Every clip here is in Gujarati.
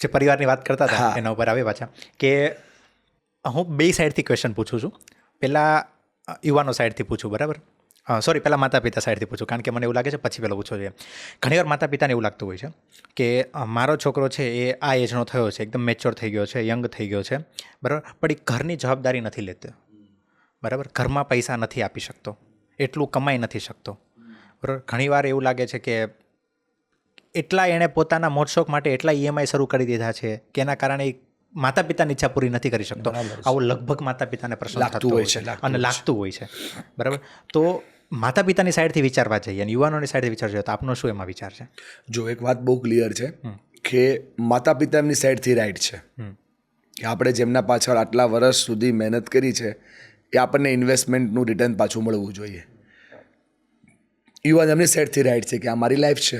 જે પરિવારની વાત કરતા હતા એના ઉપર આવે પાછા કે હું બે સાઈડથી ક્વેશ્ચન પૂછું છું. પહેલાં યુવાનો સાઈડથી પૂછું, બરાબર? સોરી, પહેલાં માતા પિતા સાઈડથી પૂછું, કારણ કે મને એવું લાગે છે પછી પહેલાં પૂછવો જોઈએ. ઘણીવાર માતા પિતાને એવું લાગતું હોય છે કે મારો છોકરો છે એ આ એજનો થયો છે, એકદમ મેચ્યોર થઈ ગયો છે, યંગ થઈ ગયો છે, બરાબર, પણ એ ઘરની જવાબદારી નથી લેતો, બરાબર, ઘરમાં પૈસા નથી આપી શકતો, એટલું કમાઈ નથી શકતો, બરાબર. ઘણીવાર એવું લાગે છે કે એટલા એણે પોતાના મોજશોખ માટે એટલા EMI શરૂ કરી દીધા છે કે એના કારણે માતા પિતાની ઈચ્છા પૂરી નથી કરી શકતો. આવું લગભગ માતા પિતાને પ્રશ્ન થતો હોય છે અને લાગતું હોય છે, બરાબર. તો માતા પિતાની સાઈડથી વિચારવા જઈએ અને યુવાનોની સાઈડથી વિચાર જોઈએ તો આપનો શું એમાં વિચાર છે? જો એક વાત બહુ ક્લિયર છે કે માતા પિતા એમની સાઈડથી રાઈટ છે કે આપણે જેમના પાછળ આટલા વર્ષ સુધી મહેનત કરી છે એ આપણને ઇન્વેસ્ટમેન્ટનું રિટર્ન પાછું મળવું જોઈએ. યુવાન એમની સાઈડથી રાઈટ છે કે આ મારી લાઈફ છે,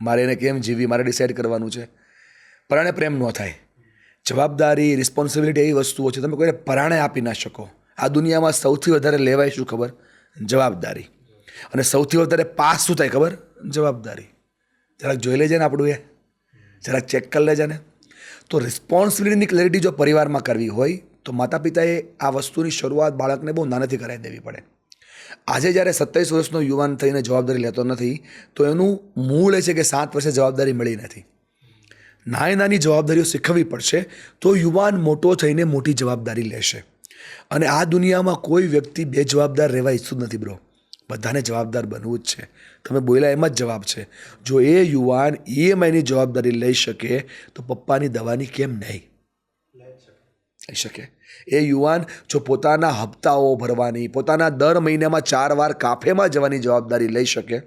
મારે એને કેમ જીવી મારે ડિસાઇડ કરવાનું છે. પરાણે પ્રેમ ન થાય. જવાબદારી, રિસ્પોન્સિબિલિટી એવી વસ્તુઓ છે તમે કોઈને પરાણે આપી ના શકો. આ દુનિયામાં સૌથી વધારે લેવાય શું ખબર? જવાબદારી. અને સૌથી વધારે પાસ શું થાય ખબર? જવાબદારી. જરાક જોઈ લેજે ને આપણું, જરાક ચેક કરી લેજે ને. તો રિસ્પોન્સિબિલિટીની ક્લેરિટી જો પરિવારમાં કરવી હોય તો માતા પિતાએ આ વસ્તુની શરૂઆત બાળકને બહુ નાનેથી કરાવી દેવી પડે. આજે જ્યારે 27 વર્ષનો યુવાન થઈને જવાબદારી લેતો નથી તો એનું મૂળ એ છે કે 7 વર્ષે જવાબદારી મળી નથી. નાની જવાબદારીઓ શીખવવી પડશે તો યુવાન મોટો થઈને મોટી જવાબદારી લેશે. અને આ દુનિયામાં કોઈ વ્યક્તિ બેજવાબદાર રહેવા ઈચ્છતું નથી બ્રો. બધાને જવાબદાર બનવું જ છે. તમે બોલ્યા એમ જ જવાબ છે. જો એ યુવાન EMIની જવાબદારી લઈ શકે તો પપ્પાની દવાની કેમ નહીં લઈ શકે? એ યુવાન જો પોતાના હપ્તાઓ ભરવાની, પોતાના દર મહિનામાં 4 વાર કાફેમાં જવાની જવાબદારી લઈ શકે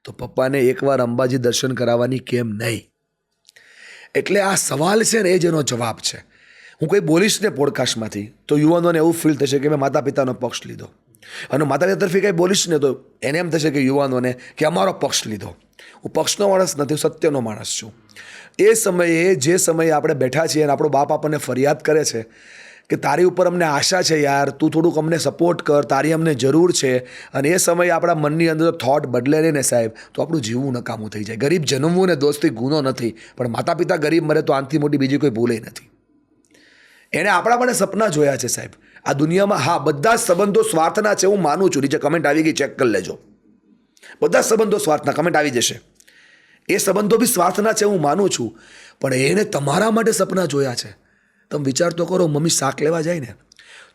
તો પપ્પાને એકવાર અંબાજી દર્શન કરાવવાની કેમ નહીં? એટલે આ સવાલ છે ને એ જ એનો જવાબ છે. હું કંઈ બોલીશ ને પોડકાસ્ટમાંથી તો યુવાનોને એવું ફીલ થશે કે મેં માતા પિતાનો પક્ષ લીધો, અને માતા પિતા તરફી કંઈ બોલીશ ને તો એને એમ થશે કે યુવાનોને કે અમારો પક્ષ લીધો. હું પક્ષનો માણસ નથી, હું સત્યનો માણસ છું. એ સમયે જે સમયે આપણે બેઠા છીએ અને આપણો બાપ આપણને ફરિયાદ કરે છે કે તારી ઉપર અમને આશા છે યાર, તું થોડુંક અમને સપોર્ટ કર, તારી અમને જરૂર છે, અને એ સમયે આપણા મનની અંદર થોટ બદલે નહીં ને સાહેબ, તો આપણું જીવવું નકામું થઈ જાય. ગરીબ જન્મવું ને દોસ્તી ગુનો નથી, પણ માતા પિતા ગરીબ મરે તો આનાથી મોટી બીજી કોઈ ભૂલે નથી. એણે આપણા માટે સપના જોયા છે સાહેબ. આ દુનિયામાં હા બધા સંબંધો સ્વાર્થના છે, હું માનું છું. નીચે કમેન્ટ આવી ગઈ, ચેક કરી લેજો. બધા સંબંધો સ્વાર્થના, કમેન્ટ આવી જશે. એ સંબંધો બી સ્વાર્થના છે, હું માનું છું, પણ એને તમારા માટે સપના જોયા છે. તમે વિચાર તો કરો, મમ્મી શાક લેવા જાય ને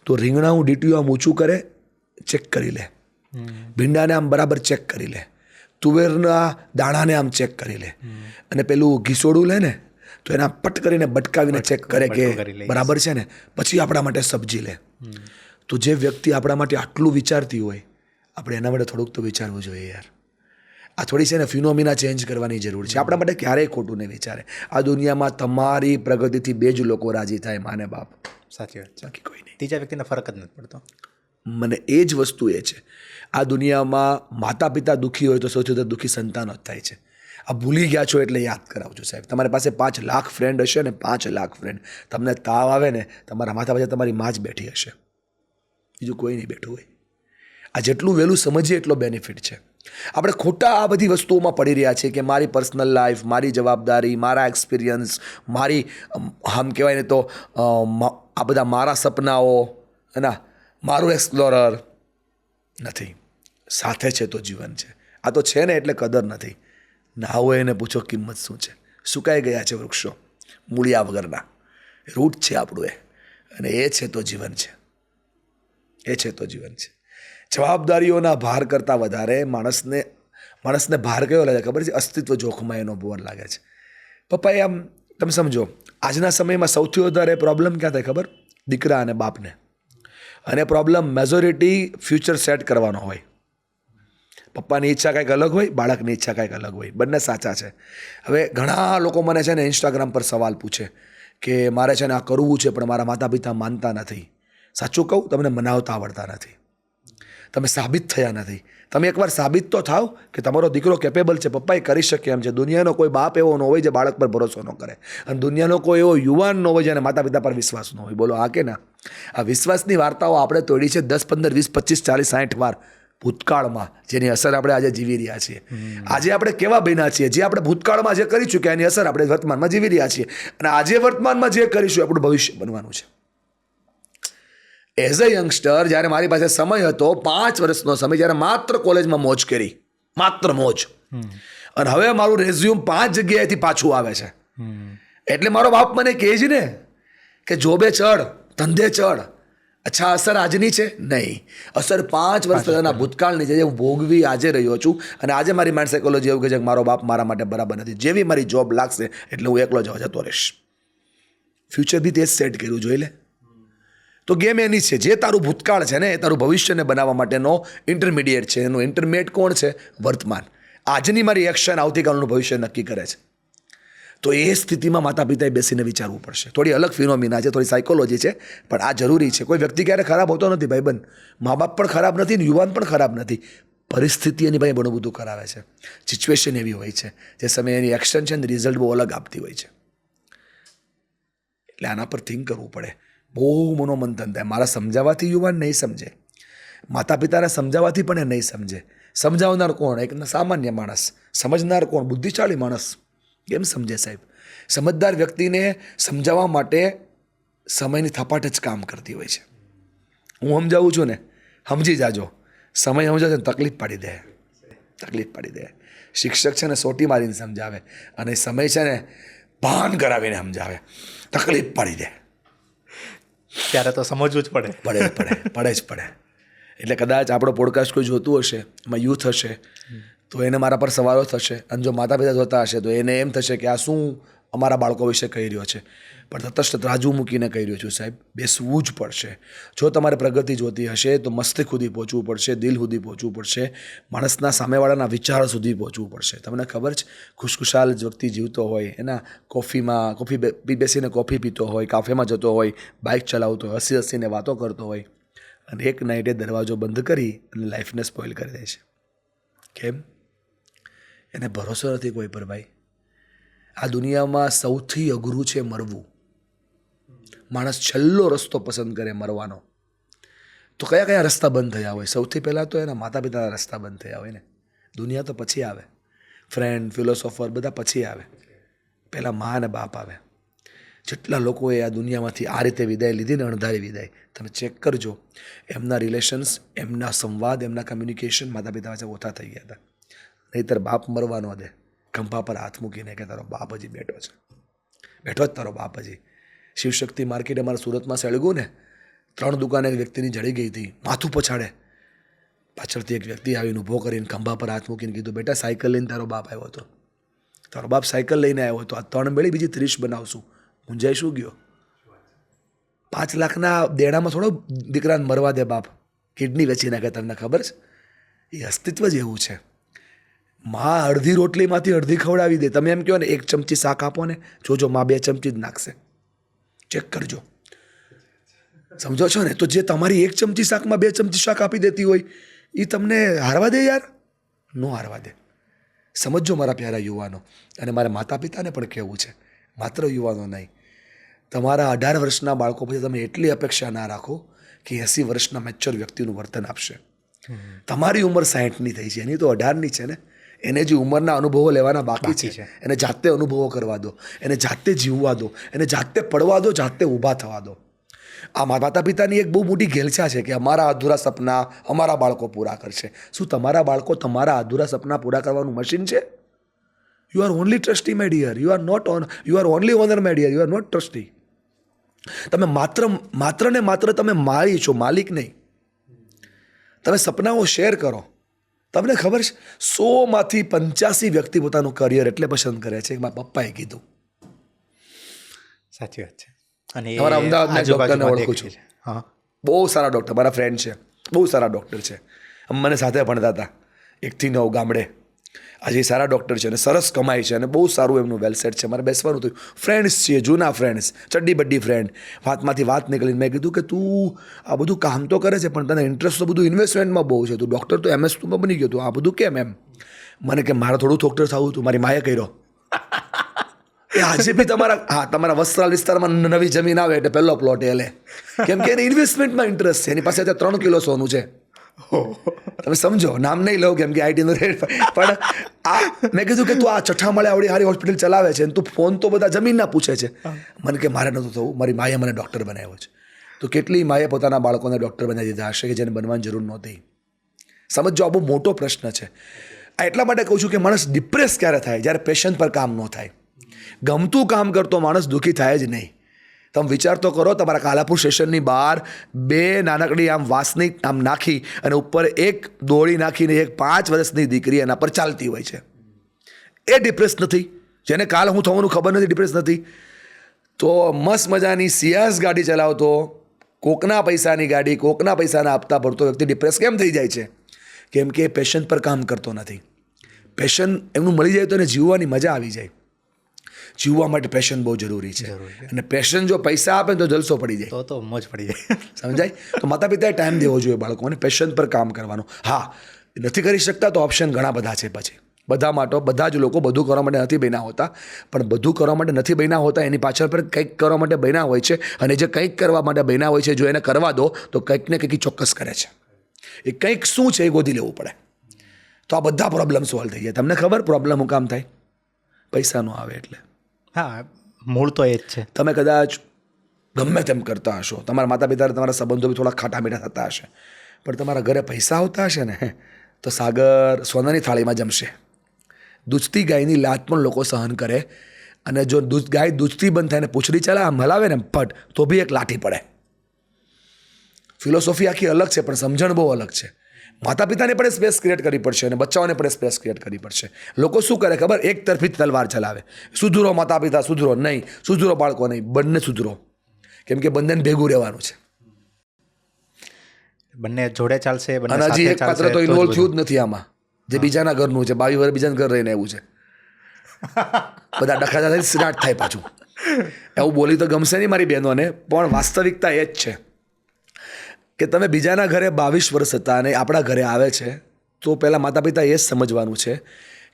તો રીંગણા હું ડીટીયું આમ ઊંચું કરે, ચેક કરી લે, ભીંડાને આમ બરાબર ચેક કરી લે, તુવેરના દાણાને આમ ચેક કરી લે, અને પેલું ઘીસોડું લે ને તો એના પટ કરીને બટકાવીને ચેક કરે કે બરાબર છે ને, પછી આપણા માટે સબ્જી લે. તો જે વ્યક્તિ આપણા માટે આટલું વિચારતી હોય આપણે એના માટે થોડુંક તો વિચારવું જોઈએ યાર. આ થોડી છે ને ફિનોમિના ચેન્જ કરવાની જરૂર છે. આપણા માટે ક્યારેય ખોટું નહીં વિચારે. આ દુનિયામાં તમારી પ્રગતિથી 2 જ લોકો રાજી થાય, માને બાપ. સાચી વાત છે. બાકી કોઈ નહીં. ત્રીજા વ્યક્તિને ફરક જ નથી પડતો. મને એ જ વસ્તુ એ છે, આ દુનિયામાં માતા પિતા દુઃખી હોય તો સૌથી વધારે દુઃખી સંતાનો જ થાય છે. આ ભૂલી ગયા છો એટલે યાદ કરાવજો સાહેબ. તમારી પાસે 5 લાખ ફ્રેન્ડ હશે ને, 5 લાખ ફ્રેન્ડ, તમને તાવ આવે ને તમારા માથા પાસે તમારી માં જ બેઠી હશે, બીજું કોઈ નહીં બેઠું હોય. આ જેટલું વહેલું સમજીએ એટલો બેનિફિટ છે. આપણે ખોટા આ બધી વસ્તુઓમાં પડી રહ્યા છીએ કે મારી પર્સનલ લાઈફ, મારી જવાબદારી, મારા એક્સપિરિયન્સ, મારી આમ કહેવાય ને તો આ બધા મારા સપનાઓ, ના મારું એક્સપ્લોરર નથી. સાથે છે તો જીવન છે. આ તો છે ને એટલે કદર નથી. ના હોય એને પૂછો કિંમત શું છે. સુકાઈ ગયા છે વૃક્ષો મૂળિયા વગરના. રૂટ છે આપણું એ, અને એ છે તો જીવન છે. એ છે તો જીવન છે. જવાબદારીઓના ભાર કરતાં વધારે માણસને ભાર કયો લાગે ખબર છે? અસ્તિત્વ જોખમાં એનો બોર લાગે છે. પપ્પાએ આમ તમે સમજો, આજના સમયમાં સૌથી વધારે પ્રોબ્લેમ ક્યાં થાય ખબર? દીકરા અને બાપને. અને પ્રોબ્લેમ મેજોરિટી ફ્યુચર સેટ કરવાનો હોય. પપ્પાની ઈચ્છા કંઈક અલગ હોય, બાળકની ઈચ્છા કંઈક અલગ હોય. બંને સાચા છે. હવે ઘણા લોકો મને છે ને ઇન્સ્ટાગ્રામ પર સવાલ પૂછે કે મારે છે ને આ કરવું છે પણ મારા માતા પિતા માનતા નથી. સાચું કહું, તમને મનાવતા આવડતા નથી, તમે સાબિત થયા નથી. તમે એકવાર સાબિત તો થાવ કે તમારો દીકરો કેપેબલ છે, પપ્પા એ કરી શકે એમ છે. દુનિયાનો કોઈ બાપ એવો ન હોય જે બાળક પર ભરોસો ન કરે, અને દુનિયાનો કોઈ એવો યુવાન ન હોય જેને માતા પિતા પર વિશ્વાસ ન હોય. બોલો હા કે ના? આ વિશ્વાસની વાર્તાઓ આપણે તોડી છે 10, 15, 20, 25, 40, 60 વાર. ભૂતકાળમાં જેની અસર આપણે આજે જીવી રહ્યા છીએ. આજે આપણે કેવા બન્યા છીએ, જે આપણે ભૂતકાળમાં જે કરી ચૂક્યા એની અસર આપણે વર્તમાનમાં જીવી રહ્યા છીએ. અને આજે વર્તમાનમાં જે કરીશું આપણું ભવિષ્ય બનવાનું છે. એઝ અ યંગસ્ટર જ્યારે મારી પાસે સમય હતો 5 વર્ષનો સમય, જ્યારે માત્ર કોલેજમાં મોજ કરી, માત્ર મોજ, અને હવે મારું રેઝ્યુમ 5 જગ્યાએથી પાછું આવે છે. એટલે મારો બાપ મને કહે છે ને કે જોબે ચડ, ધંધે ચડ. અચ્છા, અસર આજની છે? નહીં, અસર 5 વર્ષ પહેલાના ભૂતકાળની છે, જે હું ભોગવી આજે રહ્યો છું. અને આજે મારી માઇન્ડ સાયકોલોજી એવું કહે છે કે મારો બાપ મારા માટે બરાબર નથી. જેવી મારી જોબ લાગશે એટલે હું એકલો જતો રહીશ. ફ્યુચર બી તે જ સેટ કર્યું, જોઈ લે. તો ગેમ એની છે, જે તારું ભૂતકાળ છે ને એ તારું ભવિષ્યને બનાવવા માટેનો ઇન્ટરમીડિયેટ છે. એનું ઇન્ટરમીડિયેટ કોણ છે? વર્તમાન. આજની મારી એક્શન આવતીકાલનું ભવિષ્ય નક્કી કરે છે. તો એ સ્થિતિમાં માતા પિતાએ બેસીને વિચારવું પડશે. થોડી અલગ ફિનોમિના છે, થોડી સાયકોલોજી છે, પણ આ જરૂરી છે. કોઈ વ્યક્તિ ક્યારે ખરાબ હોતો નથી ભાઈબંધ. મા બાપ પણ ખરાબ નથી, યુવાન પણ ખરાબ નથી. પરિસ્થિતિ એની ભાઈ ઘણું બધું કરાવે છે. સિચ્યુએશન એવી હોય છે જે સમયે એની એક્શન છે ને રિઝલ્ટ બહુ અલગ આપતી હોય છે. એટલે આના પર થિંક કરવું પડે. બહુ મનોમંથન થાય. મારા સમજાવવાથી યુવાન નહીં સમજે, માતા પિતાને સમજાવવાથી પણ એ નહીં સમજે. સમજાવનાર કોણ? એક સામાન્ય માણસ. સમજનાર કોણ? બુદ્ધિશાળી માણસ. કેમ સમજે સાહેબ? સમજદાર વ્યક્તિને સમજાવવા માટે સમયની થપાટ જ કામ કરતી હોય છે. હું સમજાવું છું ને, સમજી જાજો. સમય સમજાવશે ને તકલીફ પાડી દે, તકલીફ પાડી દે. શિક્ષક છે ને સોટી મારીને સમજાવે, અને સમય છે ને ભાન કરાવીને સમજાવે, તકલીફ પાડી દે. ત્યારે તો સમજવું જ પડે. પડે જ પડે. એટલે કદાચ આપણો પોડકાસ્ટ કોઈ જોતું હશે, એમાં યુથ હશે, તો એને મારા પર સવાલો થશે. અને જો માતા પિતા જોતા હશે તો એને એમ થશે કે આ શું અમારા બાળકો વિશે કહી રહ્યો છે. પણ તટસ્થ રાજુ મૂકીને કહી રહ્યો છું સાહેબ, બેસવું જ પડશે. જો તમારે પ્રગતિ જોતી હશે તો મસ્તિષ્ક સુધી પહોંચવું પડશે, દિલ સુધી પહોંચવું પડશે, માણસના સામેવાળાના વિચાર સુધી પહોંચવું પડશે. તમને ખબર છે, ખુશખુશાલ વ્યક્તિ જીવતો હોય, એના કોફી બેસીને કોફી પીતો હોય, કાફેમાં જતો હોય, બાઇક ચલાવતો હોય, હસીને વાતો કરતો હોય, અને એક નાઇટે દરવાજો બંધ કરી અને લાઈફને સ્પોઇલ કરી દે છે. કેમ? એને ભરોસો નથી કોઈ પર ભાઈ. આ દુનિયામાં સૌથી અઘરું છે મરવું. માણસ છેલ્લો રસ્તો પસંદ કરે મરવાનો. તો કયા કયા રસ્તા બંધ થયા હોય? સૌથી પહેલાં તો એના માતા પિતાના રસ્તા બંધ થયા હોય ને. દુનિયા તો પછી આવે, ફ્રેન્ડ, ફિલોસોફર બધા પછી આવે. પહેલાં મા અને બાપ આવે. જેટલા લોકોએ આ દુનિયામાંથી આ રીતે વિદાય લીધી ને, અણધારી વિદાય, તમે ચેક કરજો. એમના રિલેશન્સ, એમના સંવાદ, એમના કમ્યુનિકેશન માતા પિતા વચ્ચે ઓછા થઈ ગયા હતા. નહીંતર બાપ મરવા ન દે. ખંભા પર હાથ મૂકીને કે તારો બાપ હજી બેઠો છે, બેઠો જ તારો બાપ હજી. શિવશક્તિ માર્કેટ અમારા સુરતમાં સળગ્યું ને, 3 દુકાન એક વ્યક્તિની જડી ગઈ હતી. માથું પછાડે, પાછળથી એક વ્યક્તિ આવીને ઊભો કરીને ખંભા પર હાથ મૂકીને કીધું, બેટા સાયકલ લઈને તારો બાપ આવ્યો હતો, તારો બાપ સાયકલ લઈને આવ્યો હતો. આ 3 બેળી બીજી 30 બનાવશું. મુંજાઈ શું ગયો? 5 લાખના દેણામાં થોડો દીકરાને મરવા દે બાપ. કિડની વેચી નાખે. તમને ખબર છે? એ અસ્તિત્વ જ એવું છે. માં અડધી રોટલીમાંથી અડધી ખવડાવી દે. તમે એમ કહો ને 1 ચમચી શાક આપો ને, જોજો માં 2 ચમચી જ નાખશે. ચેક કરજો. સમજો છો ને? તો જે તમારી 1 ચમચી શાકમાં 2 ચમચી શાક આપી દેતી હોય, એ તમને હારવા દે યાર? નો હારવા દે. સમજો મારા પ્યારા યુવાનો. અને મારા માતા પિતાને પણ કહેવું છે, માત્ર યુવાનો નહીં, તમારા 18 વર્ષના બાળકો પછી તમે એટલી અપેક્ષા ના રાખો કે 80 વર્ષના મેચ્યોર વ્યક્તિનું વર્તન આપશે. તમારી ઉંમર 60ની થઈ છે, એની તો 18ની છે ને. એને જે ઉંમરના અનુભવો લેવાના બાકી છે, એને જાતે અનુભવો કરવા દો, એને જાતે જીવવા દો, એને જાતે પડવા દો, જાતે ઊભા થવા દો. આ માતા પિતાની એક બહુ મોટી ઘેલછા છે કે અમારા અધૂરા સપના અમારા બાળકો પૂરા કરશે. શું તમારા બાળકો તમારા અધૂરા સપના પૂરા કરવાનું મશીન છે? You are only trustee my dear. You are only owner my dear. You are not trustee. તમે માત્ર ને માત્ર તમે માળી છો, માલિક નહીં. તમે સપનાઓ શેર કરો. તમને ખબર છે, 100માંથી 85 વ્યક્તિ પોતાનું કરિયર એટલે પસંદ કરે છે કે મારા પપ્પાએ કીધું. સાચી વાત છે. અને તમારા અમદાવાદના ડૉક્ટરને ઓળખું છું. હા, બહુ સારા ડૉક્ટર, મારા ફ્રેન્ડ છે, બહુ સારા ડૉક્ટર છે. મને સાથે ભણતા હતા 1 થી 9 ગામડે. આજે સારા ડૉક્ટર છે અને સરસ કમાય છે અને બહુ સારું એમનું વેલસેટ છે. મારે બેસવાનું થયું. ફ્રેન્ડ્સ છીએ, જૂના ફ્રેન્ડ્સ, ચડ્ડી બડ્ડી ફ્રેન્ડ. વાતમાંથી વાત નીકળીને મેં કીધું કે તું આ બધું કામ તો કરે છે પણ તને ઇન્ટરેસ્ટ તો બધું ઇન્વેસ્ટમેન્ટમાં બહુ છે. તું ડૉક્ટર તો MS તું બની ગયો, તું આ બધું કેમ? એમ મને કે મારે થોડું ડૉક્ટર થવું હતું. મારી માએ કર્યો. એ આજે બી તમારા વસ્ત્રાલ વિસ્તારમાં નવી જમીન આવે એટલે પહેલો પ્લોટ એ લે. કેમ કે એને ઇન્વેસ્ટમેન્ટમાં ઇન્ટરેસ્ટ છે. એની પાસે 3 કિલો સોનું છે. તમે સમજો, નામ નહીં લઉં કેમ કે આઈટીનો રેટ, પણ આ મેં કીધું કે તું આ છઠ્ઠા માળે આવડી સારી હોસ્પિટલ ચલાવે છે અને તું ફોન તો બધા જમીનના પૂછે છે. મને કે મારે નહોતું થવું, મારી માએ મને ડૉક્ટર બનાવ્યો છે. તો કેટલી માએ પોતાના બાળકોને ડૉક્ટર બનાવી દીધા હશે કે જેને બનવાની જરૂર નહોતી. સમજો, આ બહુ મોટો પ્રશ્ન છે. આ એટલા માટે કહું છું કે માણસ ડિપ્રેસ ક્યારે થાય? જ્યારે પેશન પર કામ ન થાય. ગમતું કામ કરતો માણસ દુઃખી થાય જ નહીં. તમે વિચાર તો કરો, તમારા કાલાપુર સ્ટેશનની બહાર 2 નાનકડી આમ વાસની આમ નાખી અને ઉપર એક દોડી નાખીને એક 5 વર્ષની દીકરી એના પર ચાલતી હોય છે. એ ડિપ્રેસ નથી? જેને કાલ હું થવાનું ખબર નથી, ડિપ્રેસ નથી? તો મસ્ત મજાની સિયાસ ગાડી ચલાવતો, કોકના પૈસાની ગાડી, કોકના પૈસાના હપ્તા ભરતો વ્યક્તિ ડિપ્રેસ કેમ થઈ જાય છે? કેમ કે પેશન પર કામ કરતો નથી. પેશન એમનું મળી જાય તો એને જીવવાની મજા આવી જાય. જીવવા માટે પેશન બહુ જરૂરી છે. અને પેશન જો પૈસા આપે તો જલસો પડી જાય, તો મોજ પડી જાય. સમજાય? તો માતા પિતાએ ટાઈમ દેવો જોઈએ બાળકોને પેશન પર કામ કરવાનો. હા, નથી કરી શકતા તો ઓપ્શન ઘણા બધા છે. પછી બધા માટે, બધા જ લોકો બધું કરવા માટે નથી બન્યા હોતા, પણ બધું કરવા માટે નથી બન્યા હોતા એની પાછળ પર કંઈક કરવા માટે બન્યા હોય છે. અને જે કંઈક કરવા માટે બન્યા હોય છે, જો એને કરવા દો તો કંઈક ને કંઈક ચોક્કસ કરે છે. એ કંઈક શું છે એ ગોતી લેવું પડે. તો આ બધા પ્રોબ્લેમ સોલ્વ થઈ જાય. તમને ખબર પ્રોબ્લેમ હું કામ થાય? પૈસા ન આવે એટલે. હા, મૂળ તો એ જ છે. તમે કદાચ ગમે તેમ કરતા હશો, તમારા માતા પિતા, તમારા સંબંધો બી થોડા ખાટા મીઠા થતા હશે, પણ તમારા ઘરે પૈસા આવતા હશે ને, તો સાગર સોનાની થાળીમાં જમશે. દૂધતી ગાયની લાત પણ લોકો સહન કરે, અને જો ગાય દૂધતી બંધ થાય ને પૂંછડી આમ હલાવે ને પટ, તો બી એક લાઠી પડે. ફિલોસોફી આખી અલગ છે, પણ સમજણ બહુ અલગ છે. માતા પિતાને પણ સ્પેસ ક્રિએટ કરવી પડશે અને બચ્ચાઓને પણ સ્પેસ ક્રિએટ કરવી પડશે. લોકો શું કરે ખબર? એક તરફી તલવાર ચલાવે. સુધરો માતા પિતા, સુધરો નહીં, સુધરો બાળકો નહીં, બંને સુધરો. કેમ કે બંનેને ભેગું રહેવાનું છે. બંને જોડે ચાલશે, બંને અને હજી સાથે એક પાત્ર ચાલશે તો તો જ ઇન્વોલ્વ બધું. થયું જ નથી આમાં, જે બીજાના ઘરનું છે. 22 વર્ષ બીજાના ઘર રહીને એવું છે. બધા ડખાતા થઈ સ્ટાર્ટ થાય પાછું. એવું બોલી તો ગમશે નહીં મારી બહેનોને, પણ વાસ્તવિકતા એ જ છે કે તમે બીજાના ઘરે 22 વર્ષ હતા અને આપણા ઘરે આવે છે, તો પહેલાં માતા પિતા એ જ સમજવાનું છે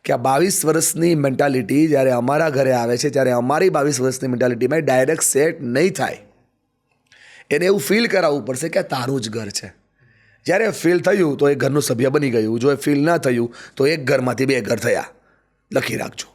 કે આ 22 વર્ષની મેન્ટાલિટી જ્યારે અમારા ઘરે આવે છે, ત્યારે અમારી 22 વર્ષની મેન્ટાલિટીમાં ડાયરેક્ટ સેટ નહીં થાય. એને એવું ફીલ કરાવવું પડશે કે આ તારું જ ઘર છે. જ્યારે ફીલ થયું તો એ ઘરનું સભ્ય બની ગયું. જો એ ફીલ ના થયું તો એક ઘરમાંથી 2 ઘર થયા. લખી રાખજો.